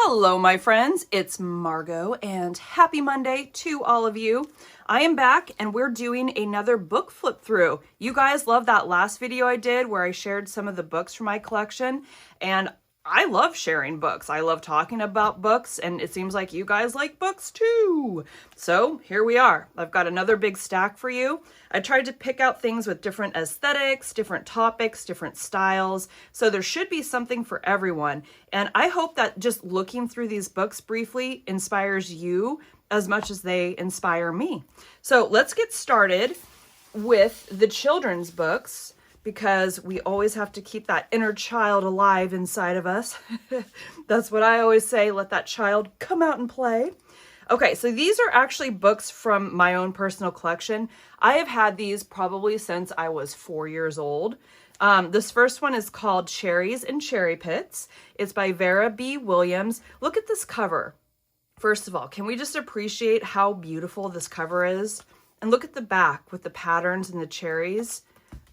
Hello, my friends. It's Margot, and happy Monday to all of you. I am back, and we're doing another book flip through. You guys loved that last video I did where I shared some of the books from my collection, and I love sharing books. I love talking about books, and it seems like you guys like books too. So here we are. I've got another big stack for you. I tried to pick out things with different aesthetics, different topics, different styles. So there should be something for everyone. And I hope that just looking through these books briefly inspires you as much as they inspire me. So let's get started with the children's books, because we always have to keep that inner child alive inside of us. That's what I always say, let that child come out and play. Okay, so these are actually books from my own personal collection. I have had these probably since I was 4 years old. This first one is called Cherries and Cherry Pits. It's by Vera B. Williams. Look at this cover. First of all, can we just appreciate how beautiful this cover is? And look at the back with the patterns and the cherries.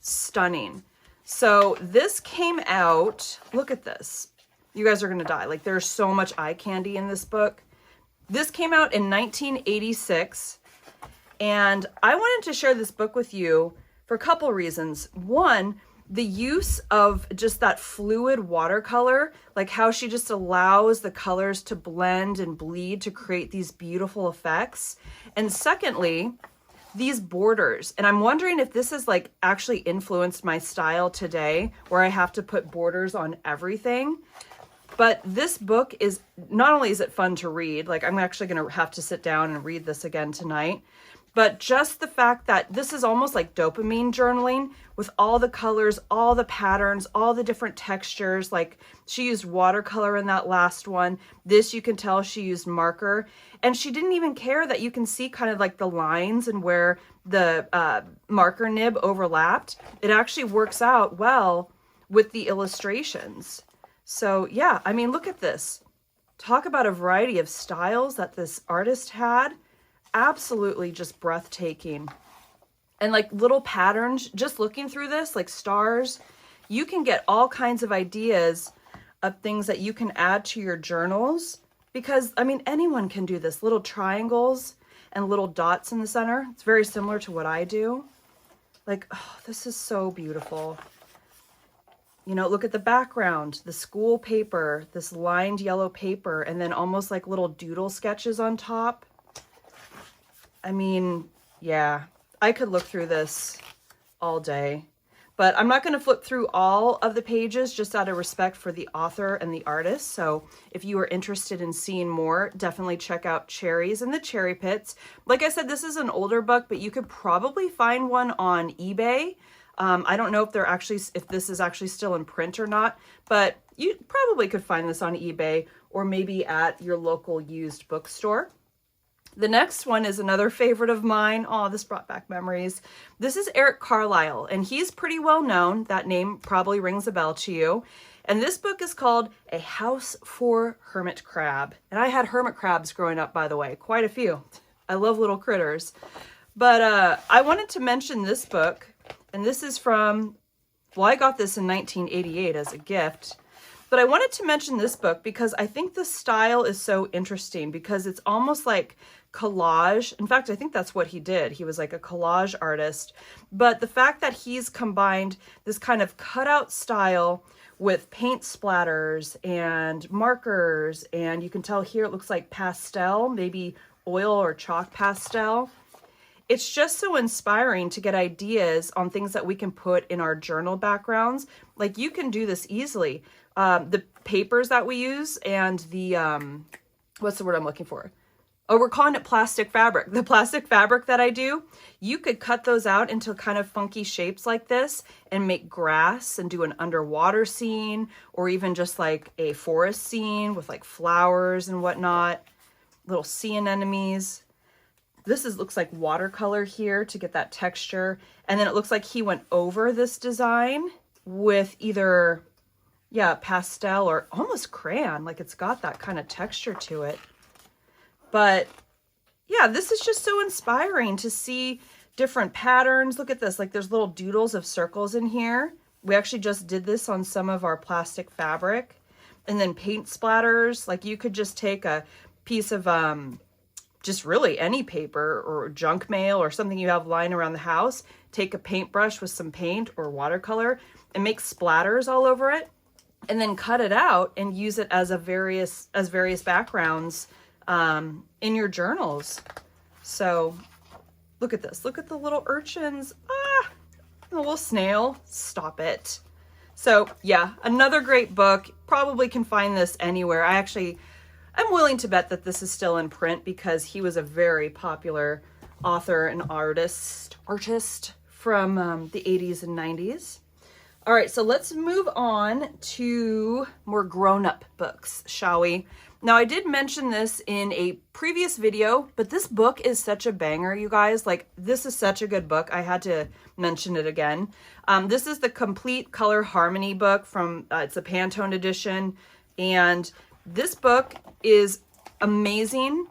Stunning. So this came out, look at this. You guys are going to die. Like, there's so much eye candy in this book. This came out in 1986, and I wanted to share this book with you for a couple reasons. One, the use of just that fluid watercolor, like how she just allows the colors to blend and bleed to create these beautiful effects. And secondly, these borders. And I'm wondering if this has like actually influenced my style today, where I have to put borders on everything. But this book is, not only is it fun to read, like I'm actually going to have to sit down and read this again tonight, but just the fact that this is almost like dopamine journaling with all the colors, all the patterns, all the different textures. Like she used watercolor in that last one. This, you can tell she used marker, and she didn't even care that you can see kind of like the lines and where the marker nib overlapped. It actually works out well with the illustrations. So yeah, I mean, look at this. Talk about a variety of styles that this artist had. Absolutely just breathtaking. And like little patterns, just looking through this, like stars, you can get all kinds of ideas of things that you can add to your journals, because I mean, anyone can do this. Little triangles and little dots in the center. It's very similar to what I do. Like, oh, this is so beautiful. You know, look at the background, the school paper, this lined yellow paper, and then almost like little doodle sketches on top. I mean, yeah, I could look through this all day, but I'm not going to flip through all of the pages just out of respect for the author and the artist. So if you are interested in seeing more, definitely check out Cherries and the Cherry Pits. Like I said, this is an older book, but you could probably find one on eBay. I don't know if this is actually still in print or not, but you probably could find this on eBay or maybe at your local used bookstore. The next one is another favorite of mine. Oh, this brought back memories. This is Eric Carlisle, and he's pretty well known. That name probably rings a bell to you. And this book is called A House for Hermit Crab. And I had hermit crabs growing up, by the way, quite a few. I love little critters. But I wanted to mention this book. And this is from, well, I got this in 1988 as a gift, but I wanted to mention this book because I think the style is so interesting, because it's almost like collage. In fact, I think that's what he did. He was like a collage artist, but the fact that he's combined this kind of cutout style with paint splatters and markers, and you can tell here it looks like pastel, maybe oil or chalk pastel. It's just so inspiring to get ideas on things that we can put in our journal backgrounds. Like, you can do this easily. The papers that we use and the, what's the word I'm looking for? Oh, we're calling it plastic fabric. The plastic fabric that I do, you could cut those out into kind of funky shapes like this and make grass and do an underwater scene, or even just like a forest scene with like flowers and whatnot, little sea anemones. This looks like watercolor here to get that texture. And then it looks like he went over this design with either, yeah, pastel or almost crayon. Like, it's got that kind of texture to it. But yeah, this is just so inspiring to see different patterns. Look at this, like there's little doodles of circles in here. We actually just did this on some of our plastic fabric. And then paint splatters, like you could just take a piece of just really any paper or junk mail or something you have lying around the house, take a paintbrush with some paint or watercolor and make splatters all over it, and then cut it out and use it as various backgrounds in your journals. So look at this. Look at the little urchins. Ah, the little snail. Stop it. So yeah, another great book. Probably can find this anywhere. I'm willing to bet that this is still in print because he was a very popular author and artist from the 80s and 90s. All right, so let's move on to more grown-up books, shall we? Now, I did mention this in a previous video, but this book is such a banger, you guys. Like, this is such a good book. I had to mention it again. This is the Complete Color Harmony book from, it's a Pantone edition, and this book is amazing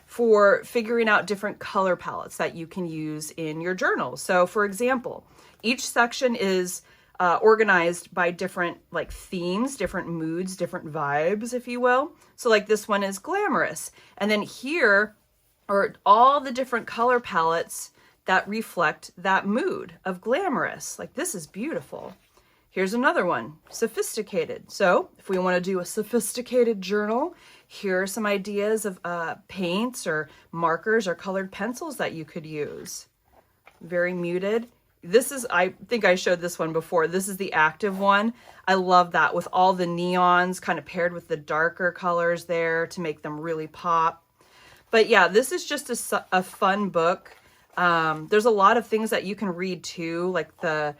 for figuring out different color palettes that you can use in your journal. So for example, each section is organized by different like themes, different moods, different vibes, if you will. So like this one is glamorous. And then here are all the different color palettes that reflect that mood of glamorous. Like this is beautiful. Here's another one, sophisticated. So if we want to do a sophisticated journal, here are some ideas of paints or markers or colored pencils that you could use. Very muted. This is, I think I showed this one before. This is the active one. I love that with all the neons kind of paired with the darker colors there to make them really pop. But yeah, this is just a fun book. There's a lot of things that you can read too, like the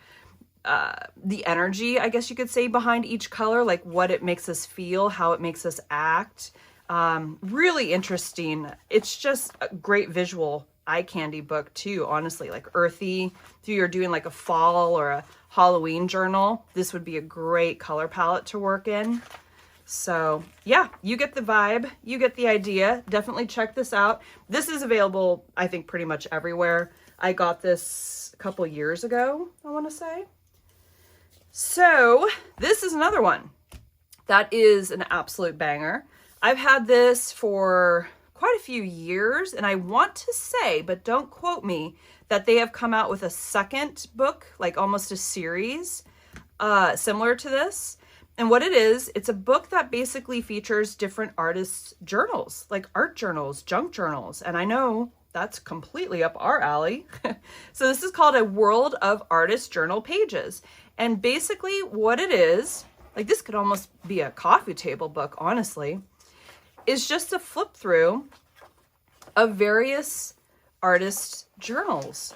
energy, I guess you could say, behind each color, like what it makes us feel, how it makes us act. Really interesting. It's just a great visual eye candy book too, honestly, like earthy. If you're doing like a fall or a Halloween journal, this would be a great color palette to work in. So yeah, you get the vibe, you get the idea. Definitely check this out. This is available, I think, pretty much everywhere. I got this a couple years ago, I want to say. So this is another one that is an absolute banger. I've had this for quite a few years, and I want to say, but don't quote me, that they have come out with a second book, like almost a series, similar to this. And what it is, it's a book that basically features different artists' journals, like art journals, junk journals. And I know that's completely up our alley. So this is called A World of Artist Journal Pages. And basically what it is, like this could almost be a coffee table book, honestly, is just a flip through of various artists' journals.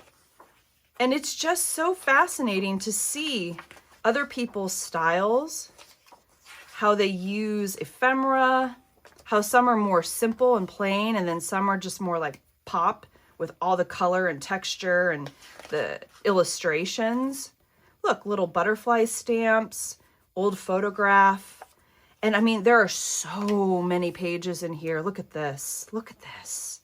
And it's just so fascinating to see other people's styles, how they use ephemera, how some are more simple and plain, and then some are just more like pop with all the color and texture and the illustrations. Look, little butterfly stamps, old photograph. And I mean, there are so many pages in here. Look at this. Look at this.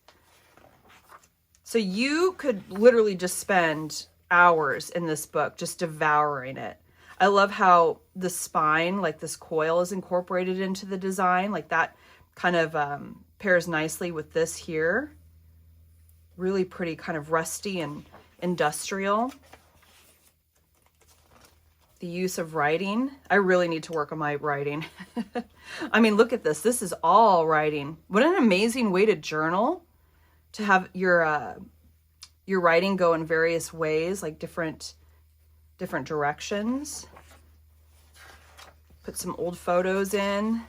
So you could literally just spend hours in this book just devouring it. I love how the spine, like this coil, is incorporated into the design. Like that kind of pairs nicely with this here. Really pretty, kind of rusty and industrial. The use of writing. I really need to work on my writing. I mean, look at this. This is all writing. What an amazing way to journal, to have your writing go in various ways, like different directions. Put some old photos in.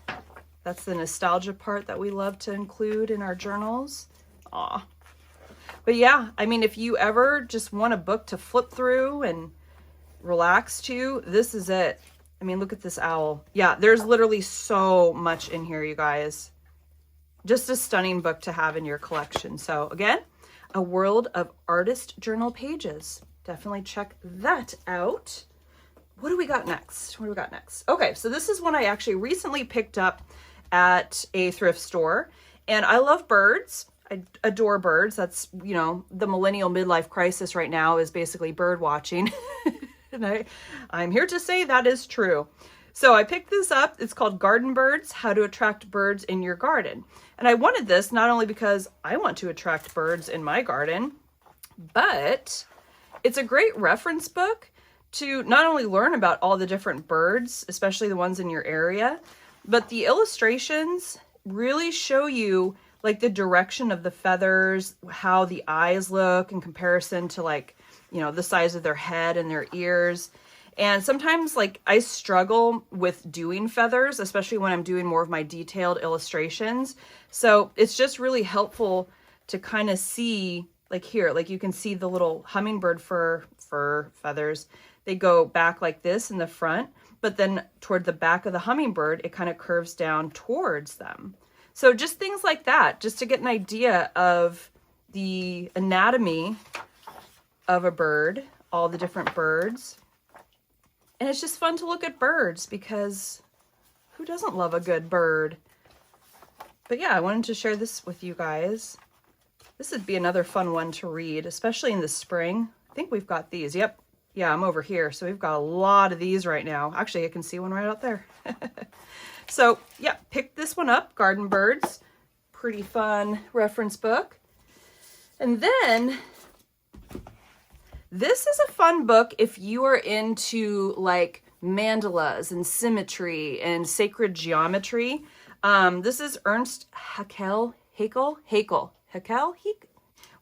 That's the nostalgia part that we love to include in our journals. Aw. But yeah, I mean, if you ever just want a book to flip through and relax to, this is it. I mean, look at this owl. Yeah, there's literally so much in here, you guys. Just a stunning book to have in your collection. So again, A World of Artist Journal Pages. Definitely check that out. What do we got next? What do we got next? Okay, so this is one I actually recently picked up at a thrift store. And I love birds. I adore birds. That's, you know, the millennial midlife crisis right now is basically bird watching. And I'm here to say that is true. So I picked this up. It's called Garden Birds, How to Attract Birds in Your Garden. And I wanted this not only because I want to attract birds in my garden, but it's a great reference book to not only learn about all the different birds, especially the ones in your area, but the illustrations really show you like the direction of the feathers, how the eyes look in comparison to like, you know, the size of their head and their ears. And sometimes like I struggle with doing feathers, especially when I'm doing more of my detailed illustrations. So it's just really helpful to kind of see like here, like you can see the little hummingbird fur feathers. They go back like this in the front, but then toward the back of the hummingbird, it kind of curves down towards them. So just things like that, just to get an idea of the anatomy of a bird, all the different birds. And it's just fun to look at birds because who doesn't love a good bird? But yeah, I wanted to share this with you guys. This would be another fun one to read, especially in the spring. I think we've got these. Yep. Yeah, I'm over here. So we've got a lot of these right now. Actually, I can see one right out there. So yeah, pick this one up, Garden Birds. Pretty fun reference book. And then this is a fun book if you are into like mandalas and symmetry and sacred geometry. This is Ernst Haeckel.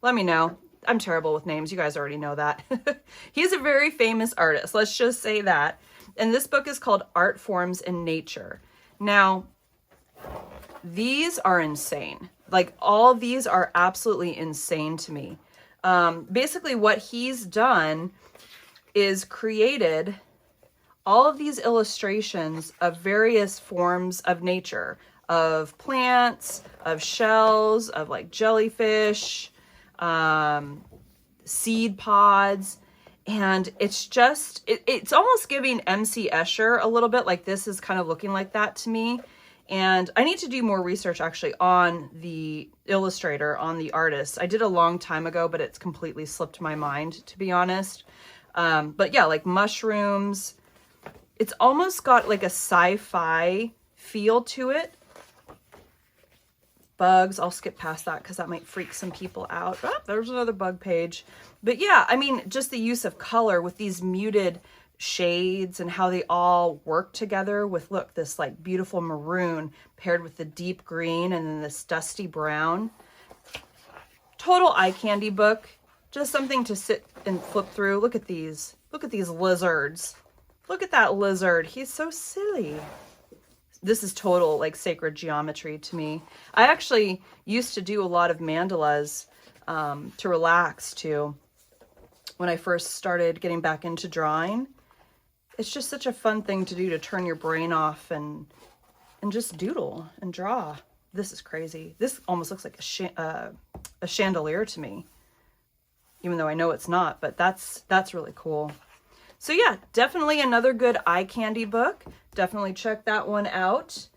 Let me know. I'm terrible with names. You guys already know that. He's a very famous artist. Let's just say that. And this book is called Art Forms in Nature. Now, these are insane. Like all these are absolutely insane to me. Basically what he's done is created all of these illustrations of various forms of nature, of plants, of shells, of like jellyfish, seed pods. And it's just, it's almost giving MC Escher a little bit, like this is kind of looking like that to me. And I need to do more research actually on the illustrator, on the artist. I did a long time ago, but it's completely slipped my mind, to be honest. But yeah, like mushrooms. It's almost got like a sci-fi feel to it. Bugs, I'll skip past that because that might freak some people out. Oh, there's another bug page. But yeah, I mean, just the use of color with these muted shades and how they all work together with, look, this like beautiful maroon paired with the deep green and then this dusty brown. Total eye candy book. Just something to sit and flip through. Look at these. Look at these lizards. Look at that lizard. He's so silly. This is total like sacred geometry to me. I actually used to do a lot of mandalas to relax too when I first started getting back into drawing. It's just such a fun thing to do, to turn your brain off and just doodle and draw. This is crazy. This almost looks like a chandelier to me, even though I know it's not, but that's really cool. So yeah, definitely another good eye candy book. Definitely check that one out.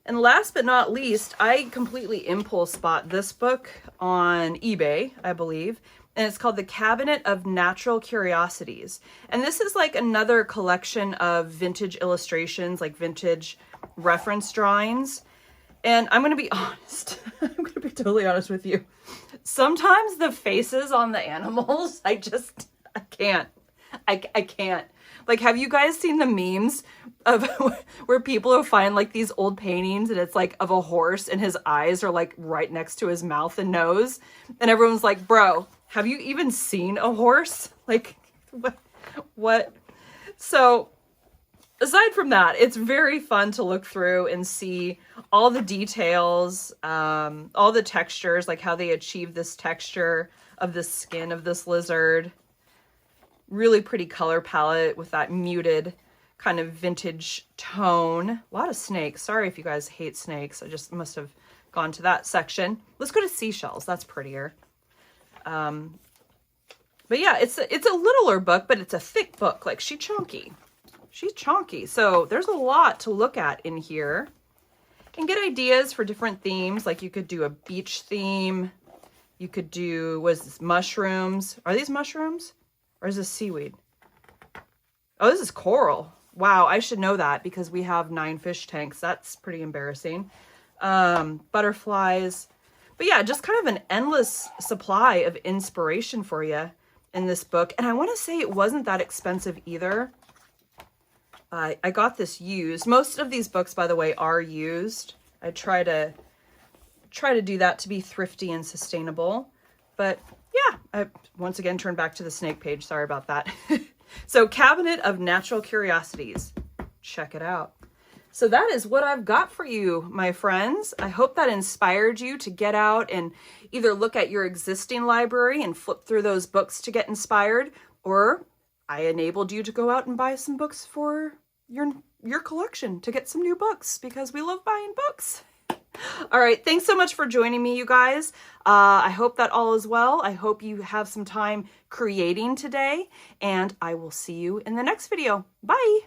And last but not least, I completely impulse bought this book on eBay, I believe. And it's called The Cabinet of Natural Curiosities. And this is like another collection of vintage illustrations, like vintage reference drawings. And I'm going to be honest. I'm going to be totally honest with you. Sometimes the faces on the animals, I can't. I can't. Like, have you guys seen the memes of where people will find like these old paintings and it's like of a horse and his eyes are like right next to his mouth and nose? And everyone's like, bro, have you even seen a horse? Like, what? So aside from that, it's very fun to look through and see all the details, all the textures, like how they achieve this texture of the skin of this lizard. Really pretty color palette with that muted kind of vintage tone. A lot of snakes. Sorry if you guys hate snakes. I just must have gone to that section. Let's go to seashells. That's prettier. But yeah, it's a littler book, but it's a thick book. Like she's chunky. She's chunky. So there's a lot to look at in here. And get ideas for different themes. Like you could do a beach theme. You could do, what is this, mushrooms? Are these mushrooms? Or is this seaweed? Oh, this is coral. Wow, I should know that because we have 9 fish tanks. That's pretty embarrassing. Butterflies. But yeah, just kind of an endless supply of inspiration for you in this book. And I want to say it wasn't that expensive either. I got this used. Most of these books, by the way, are used. I try to do that to be thrifty and sustainable. But yeah, I once again turned back to the snake page. Sorry about that. So Cabinet of Natural Curiosities. Check it out. So that is what I've got for you, my friends. I hope that inspired you to get out and either look at your existing library and flip through those books to get inspired, or I enabled you to go out and buy some books for your collection to get some new books because we love buying books. All right, thanks so much for joining me, you guys. I hope that all is well. I hope you have some time creating today, and I will see you in the next video. Bye.